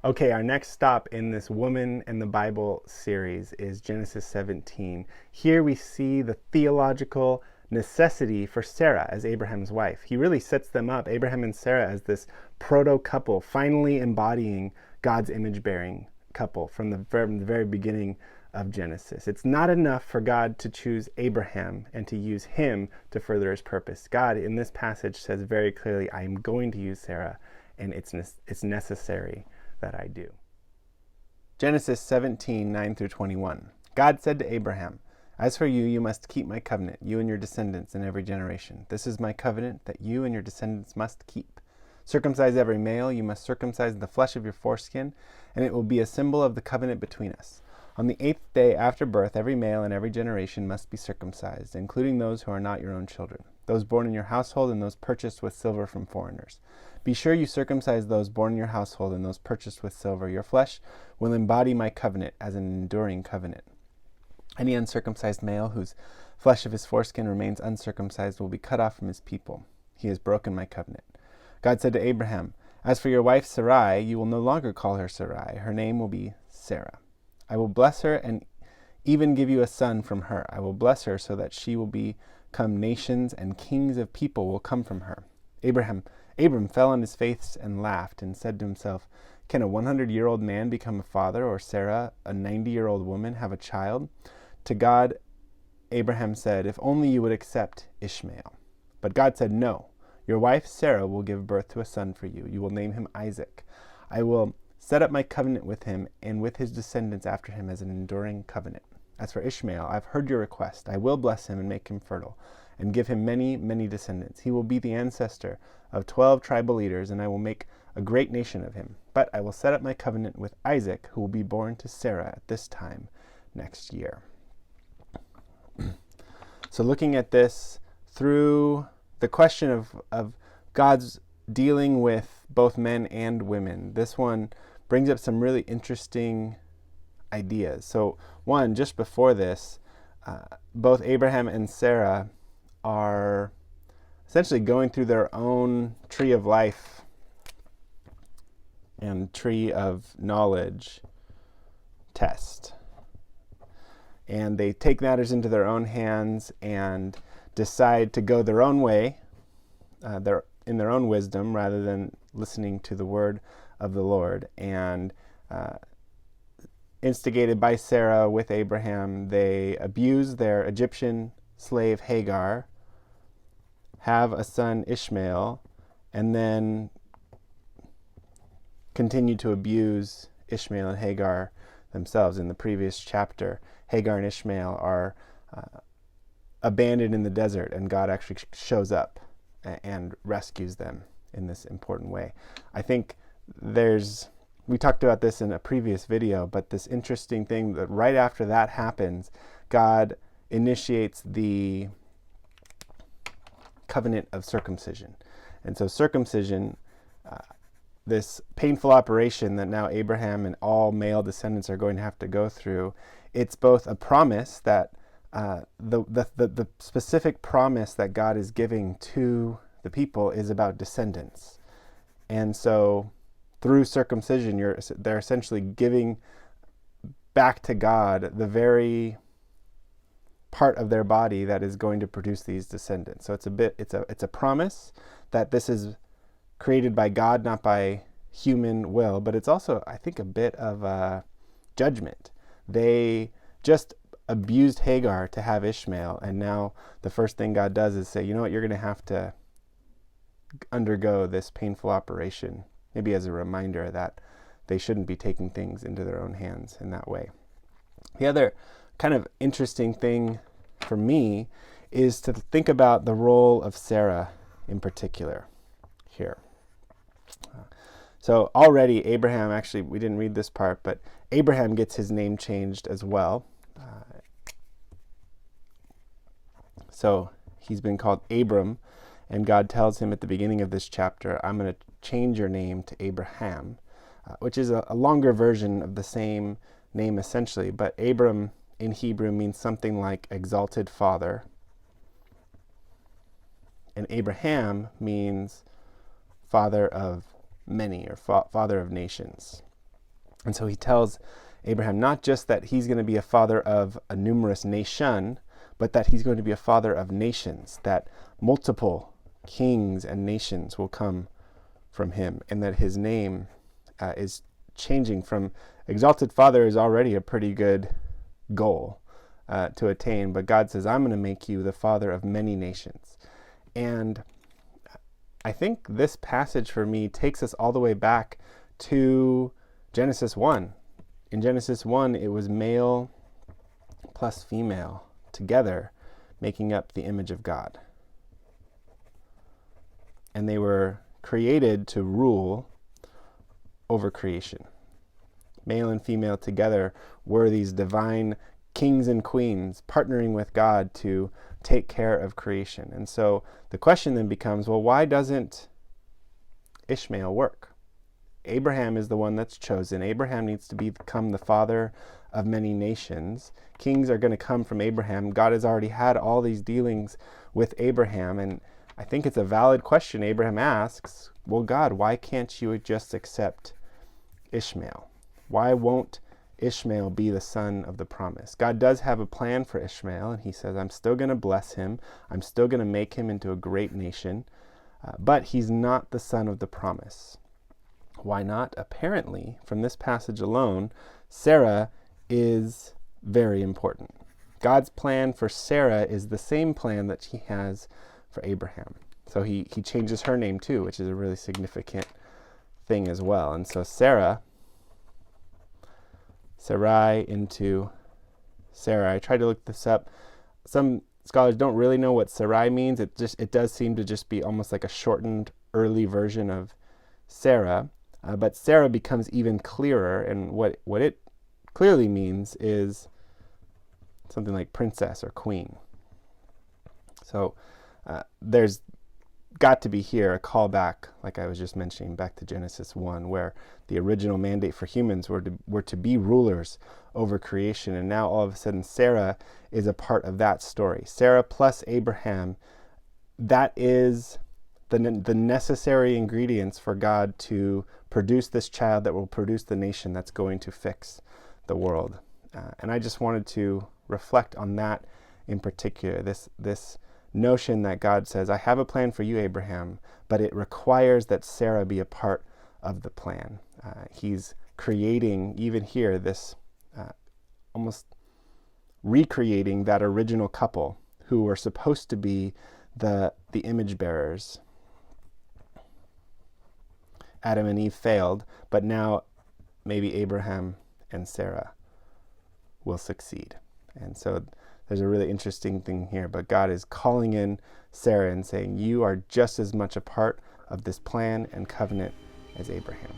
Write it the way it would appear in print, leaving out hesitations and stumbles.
Okay, our next stop in this Woman and the Bible series is Genesis 17. Here we see the theological necessity for Sarah as Abraham's wife. He really sets them up, Abraham and Sarah, as this proto-couple, finally embodying God's image-bearing couple from the very beginning of Genesis. It's not enough for God to choose Abraham and to use him to further his purpose. God, in this passage, says very clearly, I am going to use Sarah, and it's necessary that I do. Genesis 17, 9 through 21. God said to Abraham, "As for you, you must keep my covenant, you and your descendants in every generation. This is my covenant that you and your descendants must keep. Circumcise every male, you must circumcise the flesh of your foreskin, and it will be a symbol of the covenant between us. On the 8th day after birth, every male in every generation must be circumcised, including those who are not your own children, those born in your household and those purchased with silver from foreigners. Be sure you circumcise those born in your household and those purchased with silver. Your flesh will embody my covenant as an enduring covenant. Any uncircumcised male whose flesh of his foreskin remains uncircumcised will be cut off from his people. He has broken my covenant." God said to Abraham, "As for your wife Sarai, you will no longer call her Sarai. Her name will be Sarah. I will bless her and even give you a son from her. I will bless her so that she will become nations, and kings of people will come from her." Abram fell on his face and laughed and said to himself, "Can a 100-year-old man become a father, or Sarah, a 90-year-old woman, have a child?" To God, Abraham said, "If only you would accept Ishmael." But God said, "No, your wife Sarah will give birth to a son for you. You will name him Isaac. I will set up my covenant with him and with his descendants after him as an enduring covenant. As for Ishmael, I've heard your request. I will bless him and make him fertile, and give him many, many descendants. He will be the ancestor of 12 tribal leaders, and I will make a great nation of him. But I will set up my covenant with Isaac, who will be born to Sarah at this time next year." So looking at this through the question of God's dealing with both men and women, this one brings up some really interesting ideas. So one, just before this, both Abraham and Sarah are essentially going through their own tree of life and tree of knowledge test. And they take matters into their own hands and decide to go their own way, in their own wisdom, rather than listening to the word of the Lord. And instigated by Sarah with Abraham, they abuse their Egyptian slave Hagar, have a son Ishmael, and then continue to abuse Ishmael and Hagar themselves. In the previous chapter, Hagar and Ishmael are abandoned in the desert, and God actually shows up and rescues them in this important way. I think we talked about this in a previous video, but this interesting thing that right after that happens, God initiates the covenant of circumcision. And so circumcision, this painful operation that now Abraham and all male descendants are going to have to go through, it's both a promise that the specific promise that God is giving to the people is about descendants. And so through circumcision, they're essentially giving back to God the very part of their body that is going to produce these descendants. So it's a promise that this is created by God, not by human will, but it's also, I think, a bit of a judgment. They just abused Hagar to have Ishmael, and now the first thing God does is say, you know what, you're going to have to undergo this painful operation, maybe as a reminder that they shouldn't be taking things into their own hands in that way. The other kind of interesting thing for me is to think about the role of Sarah in particular here. So already Abraham, actually we didn't read this part, but Abraham gets his name changed as well. So he's been called Abram, and God tells him at the beginning of this chapter, I'm going to change your name to Abraham, which is a longer version of the same name essentially, but Abram in Hebrew means something like exalted father, and Abraham means father of many, or father of nations. And so he tells Abraham not just that he's going to be a father of a numerous nation, but that he's going to be a father of nations, that multiple kings and nations will come from him, and that his name is changing from exalted father is already a pretty good goal to attain, but God says, I'm going to make you the father of many nations. And I think this passage for me takes us all the way back to Genesis 1. In Genesis 1, it was male plus female together making up the image of God. And they were created to rule over creation. Male and female together were these divine kings and queens partnering with God to take care of creation. And so the question then becomes, well, why doesn't Ishmael work? Abraham is the one that's chosen. Abraham needs to become the father of many nations. Kings are going to come from Abraham. God has already had all these dealings with Abraham, and I think it's a valid question Abraham asks. Well, God, why can't you just accept Ishmael? Why won't Ishmael be the son of the promise? God does have a plan for Ishmael, and he says, I'm still going to bless him. I'm still going to make him into a great nation, but he's not the son of the promise. Why not? Apparently, from this passage alone, Sarah is very important. God's plan for Sarah is the same plan that he has for Abraham. So he changes her name too, which is a really significant thing as well. And so Sarai into Sarah. I tried to look this up. Some scholars don't really know what Sarai means. It does seem to just be almost like a shortened early version of Sarah. But Sarah becomes even clearer, and what it clearly means is something like princess or queen. So there's got to be here a callback, like I was just mentioning, back to Genesis 1, where the original mandate for humans were to be rulers over creation, and now all of a sudden Sarah is a part of that story. Sarah plus Abraham, that is the necessary ingredients for God to produce this child that will produce the nation that's going to fix the world. And I just wanted to reflect on that in particular, this notion that God says, I have a plan for you, Abraham, but it requires that Sarah be a part of the plan. He's creating, even here, this almost recreating that original couple who were supposed to be the image bearers. Adam and Eve failed, but now maybe Abraham and Sarah will succeed. And so there's a really interesting thing here, but God is calling in Sarah and saying, you are just as much a part of this plan and covenant as Abraham.